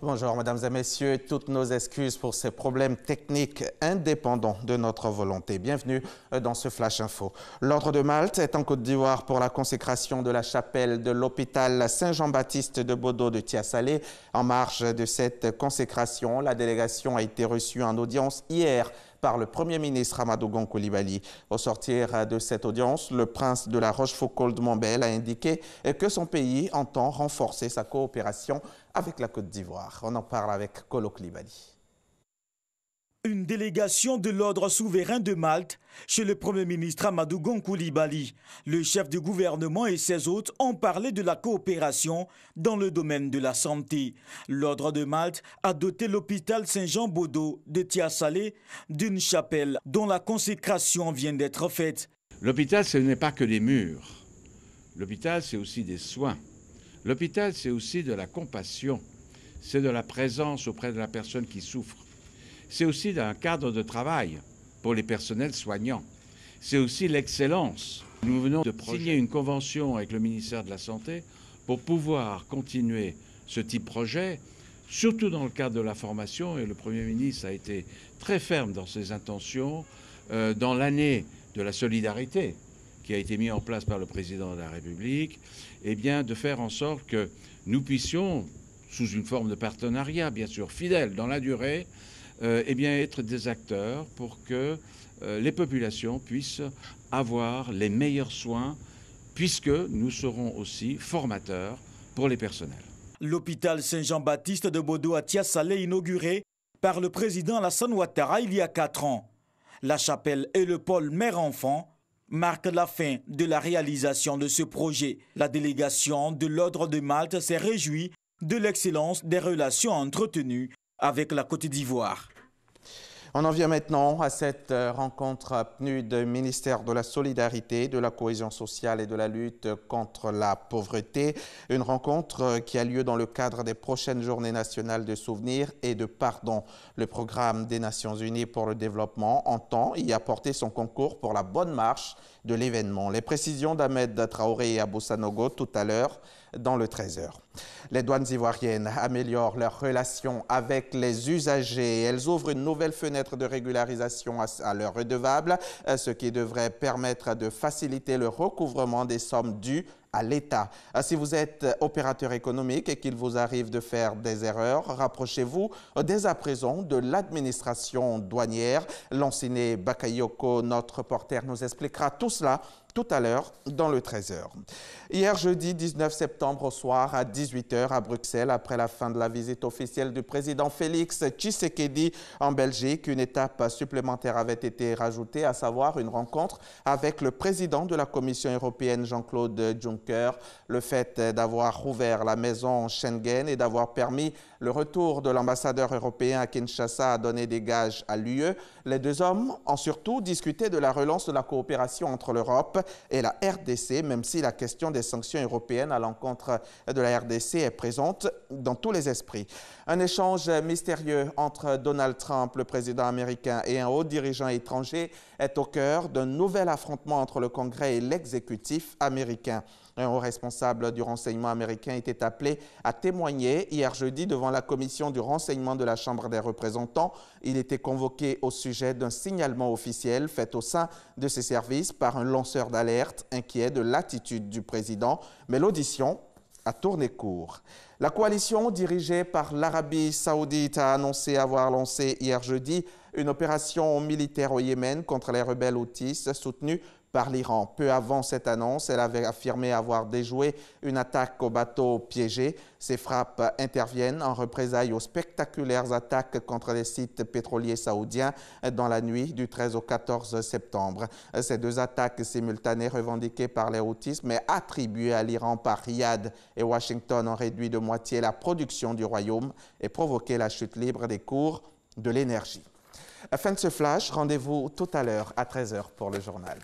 Bonjour, mesdames et messieurs. Toutes nos excuses pour ces problèmes techniques indépendants de notre volonté. Bienvenue dans ce Flash Info. L'Ordre de Malte est en Côte d'Ivoire pour la consécration de la chapelle de l'hôpital Saint-Jean-Baptiste de Bodo de Tia-Salé. En marge de cette consécration, la délégation a été reçue en audience hier par le Premier ministre Amadou Gon Coulibaly. Au sortir de cette audience, le prince de la Rochefoucauld de Montbel a indiqué que son pays entend renforcer sa coopération avec la Côte d'Ivoire. On en parle avec Kolo Coulibaly. Une délégation de l'ordre souverain de Malte chez le Premier ministre Amadou Gon Coulibaly. Le chef du gouvernement et ses hôtes ont parlé de la coopération dans le domaine de la santé. L'ordre de Malte a doté l'hôpital Saint-Jean-Bodo de Tia-Salé d'une chapelle dont la consécration vient d'être faite. L'hôpital, ce n'est pas que des murs. L'hôpital, c'est aussi des soins. L'hôpital, c'est aussi de la compassion. C'est de la présence auprès de la personne qui souffre. C'est aussi un cadre de travail pour les personnels soignants. C'est aussi l'excellence. Nous venons de signer une convention avec le ministère de la Santé pour pouvoir continuer ce type de projet, surtout dans le cadre de la formation. Et le Premier ministre a été très ferme dans ses intentions. Dans l'année de la solidarité qui a été mise en place par le Président de la République, eh bien, de faire en sorte que nous puissions, sous une forme de partenariat, bien sûr, fidèle dans la durée, eh bien, être des acteurs pour que les populations puissent avoir les meilleurs soins, puisque nous serons aussi formateurs pour les personnels. L'hôpital Saint-Jean-Baptiste de Bodo à Tia-Salé, inauguré par le président Alassane Ouattara il y a 4 ans. La chapelle et le pôle mère-enfant marquent la fin de la réalisation de ce projet. La délégation de l'Ordre de Malte s'est réjouie de l'excellence des relations entretenues avec la Côte d'Ivoire. On en vient maintenant à cette rencontre PNUD ministère de la Solidarité, de la Cohésion sociale et de la lutte contre la pauvreté. Une rencontre qui a lieu dans le cadre des prochaines journées nationales de souvenirs et de pardon. Le programme des Nations Unies pour le développement entend y apporter son concours pour la bonne marche de l'événement. Les précisions d'Ahmed Traoré et Abou Sanogo tout à l'heure dans le 13h. Les douanes ivoiriennes améliorent leurs relations avec les usagers. Elles ouvrent une nouvelle fenêtre de régularisation à leurs redevables, ce qui devrait permettre de faciliter le recouvrement des sommes dues à l'État. Si vous êtes opérateur économique et qu'il vous arrive de faire des erreurs, rapprochez-vous dès à présent de l'administration douanière. Lanciné Bakayoko, notre reporter, nous expliquera tout cela tout à l'heure dans le 13h. Hier jeudi 19 septembre au soir à 18h à Bruxelles, après la fin de la visite officielle du président Félix Tshisekedi en Belgique, une étape supplémentaire avait été rajoutée, à savoir une rencontre avec le président de la Commission européenne Jean-Claude Juncker. Le fait d'avoir ouvert la maison Schengen et d'avoir permis le retour de l'ambassadeur européen à Kinshasa a donné des gages à l'UE. Les deux hommes ont surtout discuté de la relance de la coopération entre l'Europe et la RDC, même si la question des sanctions européennes à l'encontre de la RDC est présente dans tous les esprits. Un échange mystérieux entre Donald Trump, le président américain, et un haut dirigeant étranger est au cœur d'un nouvel affrontement entre le Congrès et l'exécutif américain. Un haut responsable du renseignement américain était appelé à témoigner hier jeudi devant la commission du renseignement de la Chambre des représentants. Il était convoqué au sujet d'un signalement officiel fait au sein de ses services par un lanceur d'alerte inquiet de l'attitude du président. Mais l'audition a tourné court. La coalition dirigée par l'Arabie saoudite a annoncé avoir lancé hier jeudi une opération militaire au Yémen contre les rebelles houthis soutenus par l'Iran. Peu avant cette annonce, elle avait affirmé avoir déjoué une attaque au bateau piégé. Ces frappes interviennent en représailles aux spectaculaires attaques contre les sites pétroliers saoudiens dans la nuit du 13 au 14 septembre. Ces deux attaques simultanées revendiquées par les Houthis mais attribuées à l'Iran par Riyad et Washington ont réduit de moitié la production du royaume et provoqué la chute libre des cours de l'énergie. Fin de ce flash, rendez-vous tout à l'heure à 13h pour le journal.